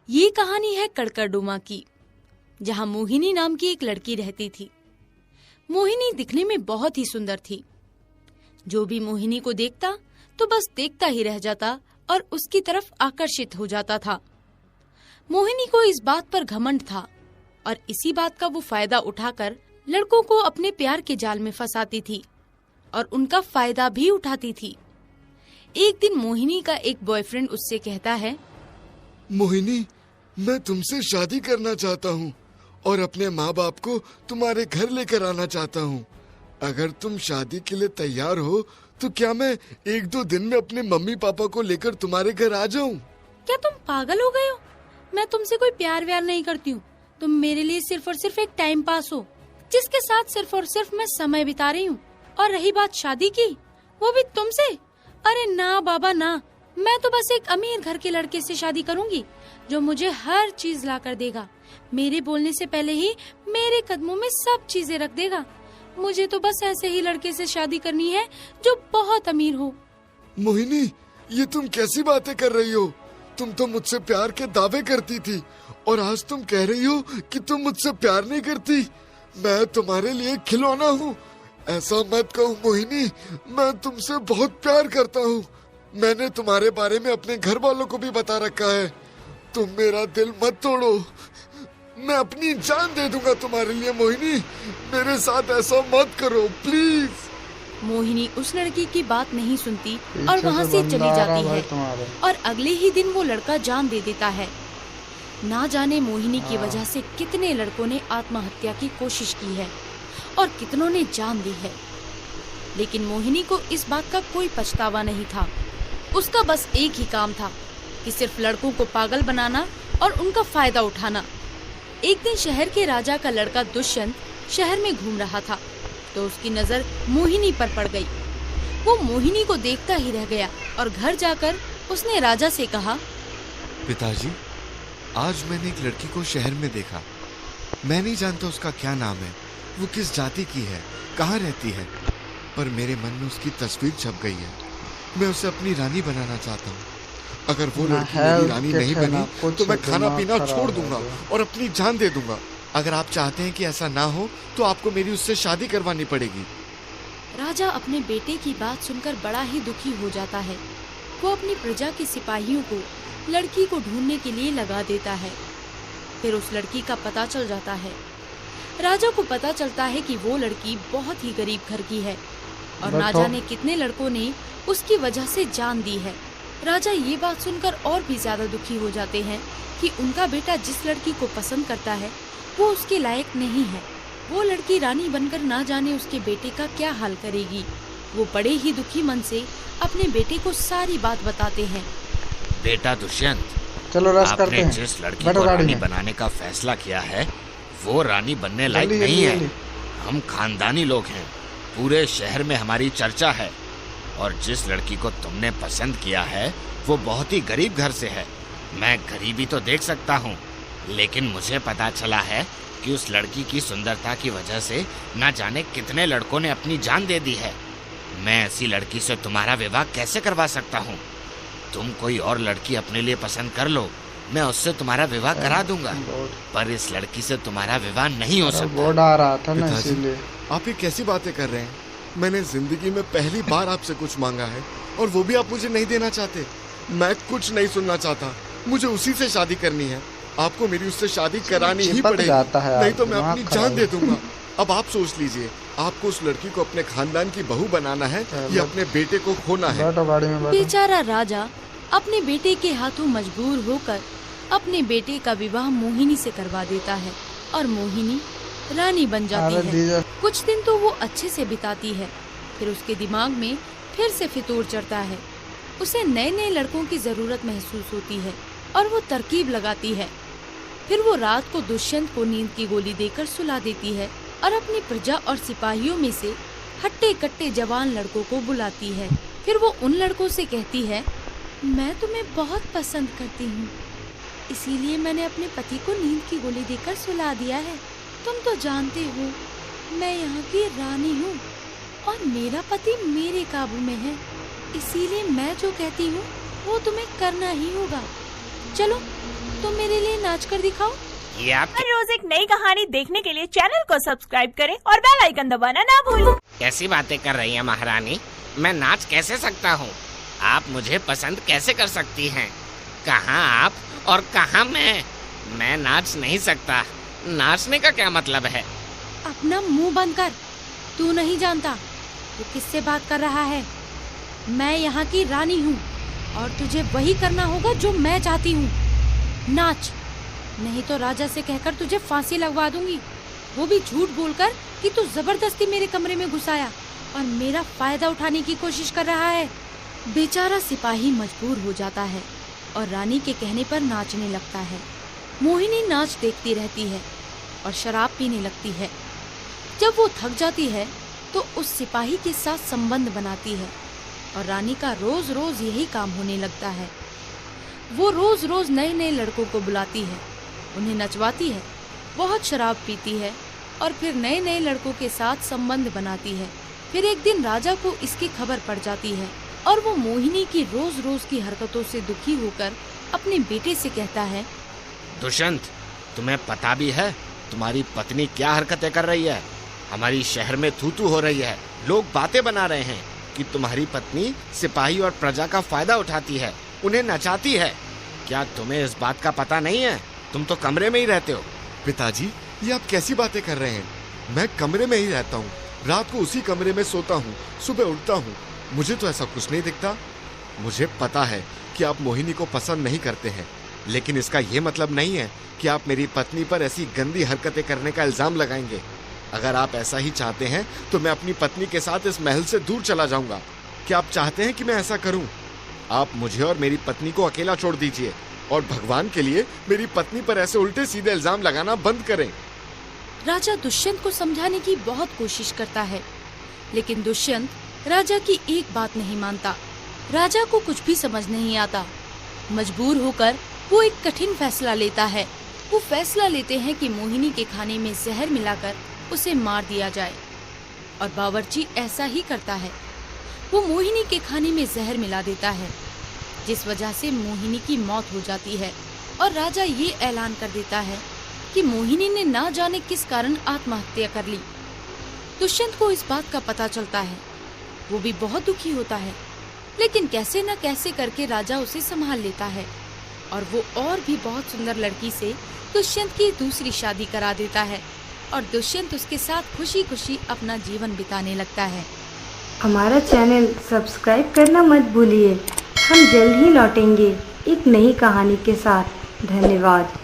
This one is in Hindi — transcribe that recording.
ये कहानी है कड़कड़डुमा की, जहाँ मोहिनी नाम की एक लड़की रहती थी। मोहिनी दिखने में बहुत ही सुंदर थी। जो भी मोहिनी को देखता तो बस देखता ही रह जाता और उसकी तरफ आकर्षित हो जाता था। मोहिनी को इस बात पर घमंड था और इसी बात का वो फायदा उठाकर लड़कों को अपने प्यार के जाल में फंसाती थी और उनका फायदा भी उठाती थी। एक दिन मोहिनी का एक बॉयफ्रेंड उससे कहता है, मोहिनी, मैं तुमसे शादी करना चाहता हूँ और अपने माँ बाप को तुम्हारे घर लेकर आना चाहता हूँ। अगर तुम शादी के लिए तैयार हो तो क्या मैं 1-2 दिन में अपने मम्मी पापा को लेकर तुम्हारे घर आ जाऊँ? क्या तुम पागल हो गए हो? मैं तुमसे कोई प्यार व्यार नहीं करती हूँ। तुम मेरे लिए सिर्फ और सिर्फ एक टाइम पास हो, जिसके साथ सिर्फ और सिर्फ मैं समय बिता रही हूँ। और रही बात शादी की, वो भी तुमसे? अरे ना बाबा ना, मैं तो बस एक अमीर घर के लड़के से शादी करूंगी जो मुझे हर चीज ला कर देगा, मेरे बोलने से पहले ही मेरे कदमों में सब चीजें रख देगा। मुझे तो बस ऐसे ही लड़के से शादी करनी है जो बहुत अमीर हो। मोहिनी, ये तुम कैसी बातें कर रही हो? तुम तो मुझसे प्यार के दावे करती थी और आज तुम कह रही हो कि तुम मुझसे प्यार नहीं करती। मैं तुम्हारे लिए खिलौना हूँ। ऐसा मत कहो मोहिनी, मैं तुमसे बहुत प्यार करता हूँ। मैंने तुम्हारे बारे में अपने घर वालों को भी बता रखा है। तुम मेरा दिल मत तोड़ो, मैं अपनी जान दे दूंगा तुम्हारे लिए। मोहिनी, मेरे साथ ऐसा मत करो प्लीज। मोहिनी उस लड़की की बात नहीं सुनती और वहाँ से चली जाती है और अगले ही दिन वो लड़का जान दे देता है। ना जाने मोहिनी की वजह से कितने लड़कों ने आत्महत्या की कोशिश की है और कितनों ने जान दी है, लेकिन मोहिनी को इस बात का कोई पछतावा नहीं था। उसका बस एक ही काम था कि सिर्फ लड़कों को पागल बनाना और उनका फायदा उठाना। एक दिन शहर के राजा का लड़का दुष्यंत शहर में घूम रहा था तो उसकी नजर मोहिनी पर पड़ गई। वो मोहिनी को देखता ही रह गया और घर जाकर उसने राजा से कहा, पिताजी, आज मैंने एक लड़की को शहर में देखा। मैं नहीं जानता उसका क्या नाम है, वो किस जाति की है, कहाँ रहती है, पर मेरे मन में उसकी तस्वीर छप गई है। मैं उसे अपनी रानी बनाना चाहता हूँ। अगर वो लड़की मेरी रानी नहीं बनी तो मैं खाना पीना छोड़ दूंगा और अपनी जान दे दूंगा। अगर आप चाहते हैं कि ऐसा ना हो तो आपको मेरी उससे शादी करवानी पड़ेगी। राजा अपने बेटे की बात सुनकर बड़ा ही दुखी हो जाता है। वो अपनी प्रजा के सिपाहियों को लड़की को ढूंढने के लिए लगा देता है। फिर उस लड़की का पता चल जाता है। राजा को पता चलता है कि वो लड़की बहुत ही गरीब घर की है और ना जाने कितने लड़कों ने उसकी वजह से जान दी है। राजा ये बात सुनकर और भी ज्यादा दुखी हो जाते हैं कि उनका बेटा जिस लड़की को पसंद करता है वो उसके लायक नहीं है। वो लड़की रानी बनकर ना जाने उसके बेटे का क्या हाल करेगी। वो बड़े ही दुखी मन से अपने बेटे को सारी बात बताते हैं। बेटा दुष्यंत, चलो रस करते आपने हैं। जिस लड़की को रानी बनाने का फैसला किया है वो रानी बनने लायक नहीं है। हम खानदानी लोग हैं, पूरे शहर में हमारी चर्चा है, और जिस लड़की को तुमने पसंद किया है वो बहुत ही गरीब घर से है। मैं गरीबी तो देख सकता हूँ, लेकिन मुझे पता चला है कि उस लड़की की सुंदरता की वजह से न जाने कितने लड़कों ने अपनी जान दे दी है। मैं ऐसी लड़की से तुम्हारा विवाह कैसे करवा सकता हूँ? तुम कोई और लड़की अपने लिए पसंद कर लो, मैं उससे तुम्हारा विवाह करा दूंगा, पर इस लड़की से तुम्हारा विवाह नहीं हो सकता। बोर्ड आ रहा था ना, इसीलिए। आप ये कैसी बातें कर रहे हैं? मैंने जिंदगी में पहली बार आपसे कुछ मांगा है और वो भी आप मुझे नहीं देना चाहते। मैं कुछ नहीं सुनना चाहता, मुझे उसी से शादी करनी है। आपको मेरी उससे शादी करानी ही पड़ेगी, नहीं तो मैं अपनी जान दे दूंगा। अब आप सोच लीजिए, आपको उस लड़की को अपने खानदान की बहू बनाना है या अपने बेटे को खोना है? बेचारा राजा अपने बेटे के हाथों मजबूर होकर अपने बेटे का विवाह मोहिनी से करवा देता है और मोहिनी रानी बन जाती है। कुछ दिन तो वो अच्छे से बिताती है, फिर उसके दिमाग में फिर से फितूर चढ़ता है। उसे नए नए लड़कों की जरूरत महसूस होती है और वो तरकीब लगाती है। फिर वो रात को दुष्यंत को नींद की गोली देकर सुला देती है और अपनी प्रजा और सिपाहियों में से हट्टे कट्टे जवान लड़कों को बुलाती है। फिर वो उन लड़कों से कहती है, मैं तुम्हें बहुत पसंद करती हूँ, इसीलिए मैंने अपने पति को नींद की गोली देकर सुला दिया है। तुम तो जानते हो मैं यहाँ की रानी हूँ और मेरा पति मेरे काबू में है, इसीलिए मैं जो कहती हूँ वो तुम्हें करना ही होगा। चलो तुम मेरे लिए नाच कर दिखाओ। ये आप हर रोज एक नई कहानी देखने के लिए चैनल को सब्सक्राइब करें और बेल आइकन दबाना ना भूलें। कैसी बातें कर रही हैं महारानी? मैं नाच कैसे सकता हूँ? आप मुझे पसंद कैसे कर सकती हैं? कहाँ आप और कहाँ मैं नाच नहीं सकता। नाचने का क्या मतलब है? अपना मुंह बंद कर। तू नहीं जानता तू किससे बात कर रहा है। मैं यहाँ की रानी हूँ और तुझे वही करना होगा जो मैं चाहती हूँ। नाच, नहीं तो राजा से कहकर तुझे फांसी लगवा दूंगी, वो भी झूठ बोलकर कि तू जबरदस्ती मेरे कमरे में घुस आया और मेरा फायदा उठाने की कोशिश कर रहा है। बेचारा सिपाही मजबूर हो जाता है और रानी के कहने पर नाचने लगता है। मोहिनी नाच देखती रहती है और शराब पीने लगती है। जब वो थक जाती है तो उस सिपाही के साथ संबंध बनाती है और रानी का रोज रोज यही काम होने लगता है। वो रोज रोज नए नए लड़कों को बुलाती है, उन्हें नचवाती है, बहुत शराब पीती है और फिर नए नए लड़कों के साथ संबंध बनाती है। फिर एक दिन राजा को इसकी खबर पड़ जाती है और वो मोहिनी की रोज रोज की हरकतों से दुखी होकर अपने बेटे से कहता है, दुष्यंत, तुम्हें पता भी है तुम्हारी पत्नी क्या हरकतें कर रही है? हमारी शहर में थू थू हो रही है। लोग बातें बना रहे हैं कि तुम्हारी पत्नी सिपाही और प्रजा का फायदा उठाती है, उन्हें नचाती है। क्या तुम्हें इस बात का पता नहीं है? तुम तो कमरे में ही रहते हो। पिताजी, ये आप कैसी बातें कर रहे हैं? मैं कमरे में ही रहता हूँ, रात को उसी कमरे में सोता हूँ, सुबह उठता हूँ। मुझे तो ऐसा कुछ नहीं दिखता। मुझे पता है कि आप मोहिनी को पसंद नहीं करते हैं, लेकिन इसका ये मतलब नहीं है कि आप मेरी पत्नी पर ऐसी गंदी हरकतें करने का इल्जाम लगाएंगे। अगर आप ऐसा ही चाहते हैं तो मैं अपनी पत्नी के साथ इस महल से दूर चला जाऊंगा। क्या आप चाहते हैं कि मैं ऐसा करूं? आप मुझे और मेरी पत्नी को अकेला छोड़ दीजिए और भगवान के लिए मेरी पत्नी पर ऐसे उल्टे सीधे इल्जाम लगाना बंद करें। राजा दुष्यंत को समझाने की बहुत कोशिश करता है, लेकिन दुष्यंत राजा की एक बात नहीं मानता। राजा को कुछ भी समझ नहीं आता। मजबूर होकर वो एक कठिन फैसला लेता है। वो फैसला लेते हैं कि मोहिनी के खाने में जहर मिलाकर उसे मार दिया जाए और बावर्ची ऐसा ही करता है। वो मोहिनी के खाने में जहर मिला देता है, जिस वजह से मोहिनी की मौत हो जाती है और राजा ये ऐलान कर देता है कि मोहिनी ने ना जाने किस कारण आत्महत्या कर ली। दुष्यंत को इस बात का पता चलता है। वो भी बहुत दुखी होता है, लेकिन कैसे न कैसे करके राजा उसे संभाल लेता है और वो और भी बहुत सुंदर लड़की से दुष्यंत की दूसरी शादी करा देता है और दुष्यंत उसके साथ खुशी खुशी अपना जीवन बिताने लगता है। हमारा चैनल सब्सक्राइब करना मत भूलिए। हम जल्द ही लौटेंगे एक नई कहानी के साथ। धन्यवाद।